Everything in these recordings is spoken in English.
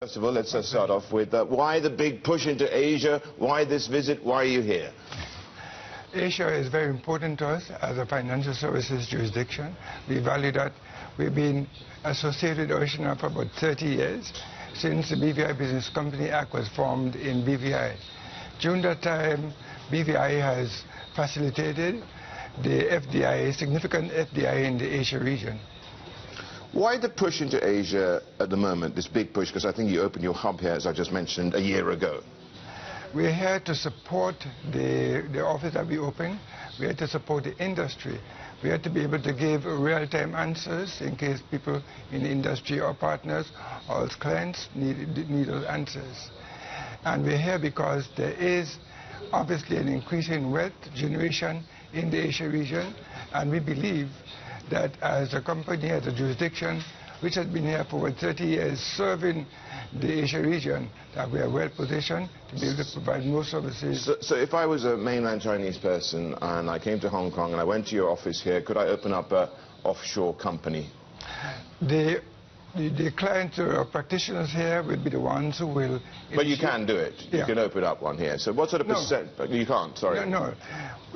First of all, let's start off with why the big push into Asia? Why this visit? Why are you here? Asia is very important to us as a financial services jurisdiction. We value that. We've been associated with Asia for about 30 years, since the BVI Business Company Act was formed in BVI. During that time, BVI has facilitated the FDI, significant FDI in the Asia region. Why the push into Asia at the moment, this big push? Because I think you opened your hub here, as I just mentioned, a year ago. We're here to support the office that we opened. We're here to support the industry. We have to be able to give real-time answers in case people in the industry or partners or clients need those answers. And we're here because there is obviously an increase in wealth generation in the Asia region, and we believe that as a company, as a jurisdiction, which has been here for over 30 years serving the Asia region, that we are well positioned to be able to provide more services. So if I was a mainland Chinese person and I came to Hong Kong and I went to your office here, could I open up an offshore company? The clients or practitioners here will be the ones who will... But you can do it. Yeah. You can open up one here. So what sort of percent... You can't, sorry. No.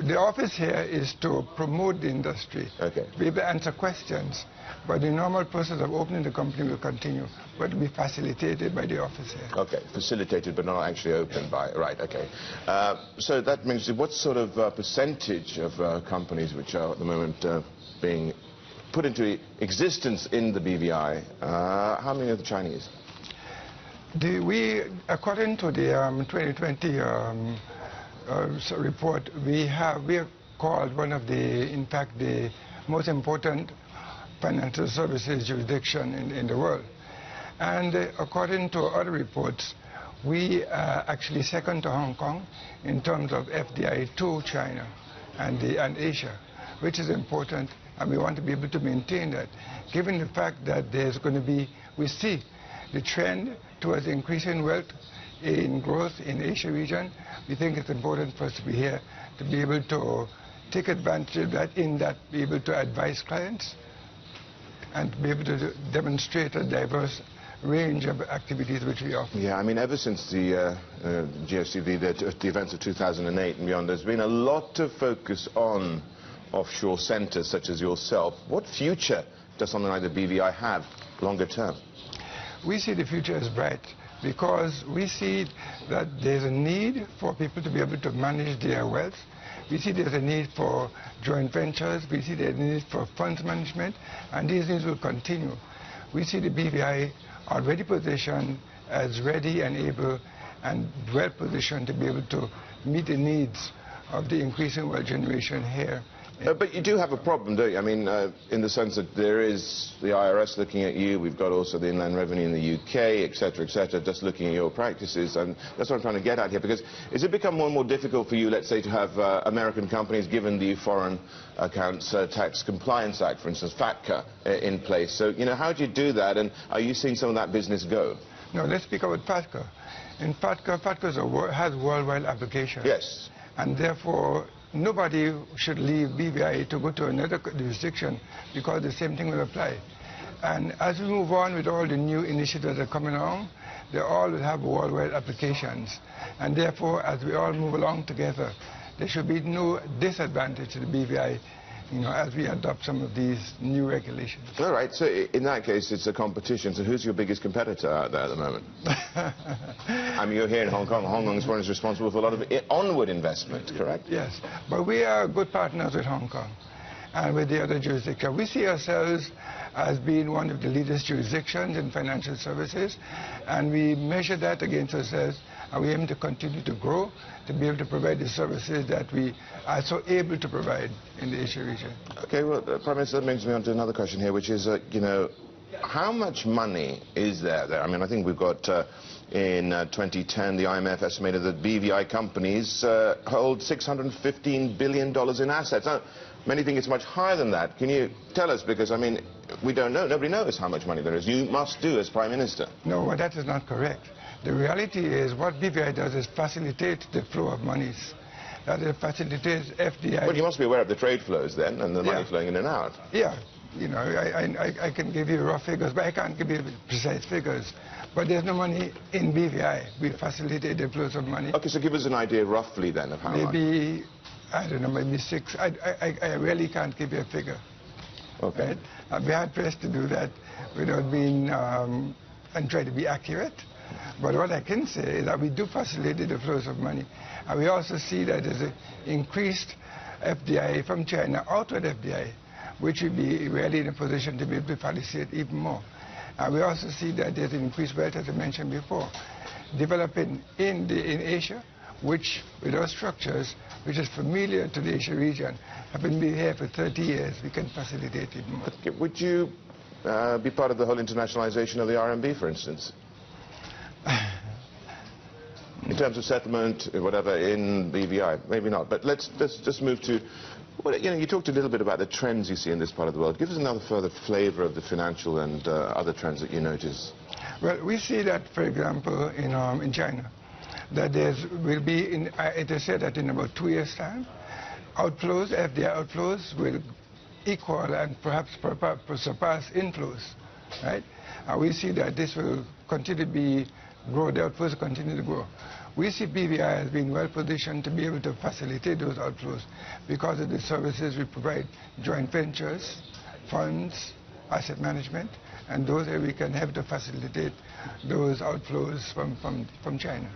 The office here is to promote the industry. Okay. Be able to answer questions. But the normal process of opening the company will continue, but will be facilitated by the office here. Okay, facilitated but not actually opened by... Right, okay. So that means what sort of percentage of companies which are at the moment being put into existence in the BVI, how many are the Chinese? According to the 2020 report, we are called one of in fact, the most important financial services jurisdiction in the world. And according to other reports, we are actually second to Hong Kong in terms of FDI to China and Asia, which is important. And we want to be able to maintain that, given the fact that there's going to be, we see the trend towards increasing wealth in growth in the Asia region. We think it's important for us to be here, to be able to take advantage of that, be able to advise clients and be able to demonstrate a diverse range of activities which we offer. Yeah, I mean, ever since the GFC, the events of 2008 and beyond, there's been a lot of focus on offshore centres such as yourself. What future does something like the BVI have longer term? We see the future as bright because we see that there's a need for people to be able to manage their wealth. We see there's a need for joint ventures. We see there's a need for funds management, and these needs will continue. We see the BVI already positioned as ready and able and well positioned to be able to meet the needs of the increasing wealth generation here. But you do have a problem, don't you? I mean, in the sense that there is the IRS looking at you, we've got also the Inland Revenue in the UK, etc., just looking at your practices, and that's what I'm trying to get at here, because has it become more and more difficult for you, let's say, to have American companies, given the Foreign Accounts Tax Compliance Act, for instance, FATCA, in place? So, you know, how do you do that, and are you seeing some of that business go? No, let's speak about FATCA. In FATCA has worldwide application. Yes. And therefore, nobody should leave BVI to go to another jurisdiction because the same thing will apply. And as we move on with all the new initiatives that are coming along, they all will have worldwide applications. And therefore, as we all move along together, there should be no disadvantage to the BVI, you know, as we adopt some of these new regulations. All right, so in that case, it's a competition. So who's your biggest competitor out there at the moment? I mean, you're here in Hong Kong. Hong Kong is responsible for a lot of onward investment, correct? Yes, but we are good partners with Hong Kong and with the other jurisdictions. We see ourselves as being one of the leaders jurisdictions in financial services, and we measure that against ourselves, and we aim to continue to grow, to be able to provide the services that we are so able to provide in the Asia region. Okay, well, Prime Minister, that brings me on to another question here, which is, you know, how much money is there? I mean, I think we've got, in 2010, the IMF estimated that BVI companies hold $615 billion in assets. Now, many think it's much higher than that. Can you tell us? Because, I mean, we don't know. Nobody knows how much money there is. You must do as Prime Minister. No, well, that is not correct. The reality is what BVI does is facilitate the flow of monies. That it facilitates FDI. Well, you must be aware of the trade flows then and the money flowing in and out. Yeah. you know, I can give you rough figures, but I can't give you precise figures. But there's no money in BVI. We facilitate the flows of money. Okay, so give us an idea roughly then of how much. Maybe, I don't know, maybe 6. I really can't give you a figure. Okay. Right? I'd be hard-pressed to do that without being, and try to be accurate. But what I can say is that we do facilitate the flows of money. And we also see that there's an increased FDI from China, outward FDI, which would be really in a position to be able to facilitate even more. And we also see that there's an increased wealth, as I mentioned before, developing in Asia, which, with our structures, which is familiar to the Asia region, having been here for 30 years, we can facilitate it more. Okay. Would you be part of the whole internationalization of the RMB, for instance? In terms of settlement, whatever, in BVI? Maybe not. But let's just move to, well, you know, you talked a little bit about the trends you see in this part of the world. Give us another further flavor of the financial and other trends that you notice. Well, we see that, for example, in China, that there will be, it is said that in about 2 years' time, outflows, FDI outflows, will equal and perhaps surpass inflows, right? And we see that this will continue to grow, the outflows will continue to grow. We see BVI as being well positioned to be able to facilitate those outflows because of the services we provide, joint ventures, funds, asset management, and those that we can help to facilitate those outflows from China.